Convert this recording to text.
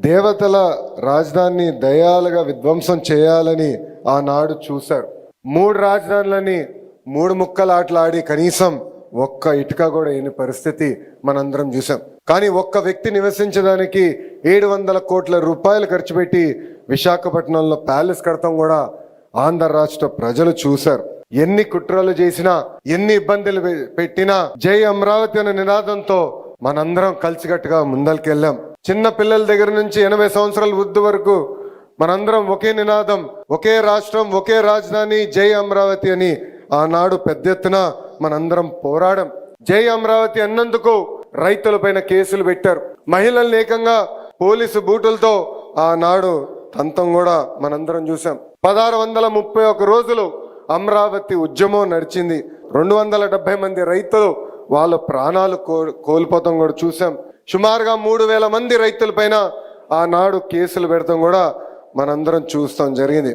దేవతల రాజధానిని దయాలుగా విధ్వంసం చేయాలని ఆనాడు చూశారు. 3 రాజధానులని 3 ముక్కలాట్లాడి కనీసం ఒక్క ఇటుక కూడా వేయని పరిస్థితి మనందరం చూసాం. కానీ ఒక్క వ్యక్తి నివసించడానికి 700 కోట్ల రూపాయలు ఖర్చు పెట్టి విశాఖపట్నంలో ప్యాలెస్ కడతాం కూడా ఆంధ్ర రాష్ట్ర ప్రజలు చూశారు. ఎన్ని కుట్రలు చేసినా, ఎన్ని ఇబ్బందులు పెట్టినా జై అమరావతి అనే నినాదంతో మనందరం కలిసికట్టుగా ముందరికెళ్ళాం. చిన్న పిల్లల దగ్గర నుంచి 80 సంవత్సరాల వృద్ధి వరకు మనందరం ఒకే నినాదం, ఒకే రాష్ట్రం, ఒకే రాజధాని, జై అమరావతి అని ఆనాడు పెద్ద ఎత్తున మనందరం పోరాడం. జై అమరావతి అన్నందుకు రైతులపైన కేసులు పెట్టారు. మహిళల్ని ఏకంగా పోలీసు బూటులతో ఆనాడు తంతం కూడా మనందరం చూసాం. 1631 రోజులు అమరావతి ఉద్యమం నడిచింది. 270 మంది రైతులు వాళ్ళ ప్రాణాలు కోల్పోతాం కూడా చూసాం. సుమారుగా 3000 మంది రైతుల పైన ఆనాడు కేసులు పెడతాం కూడా మనందరం చూస్తాం జరిగింది.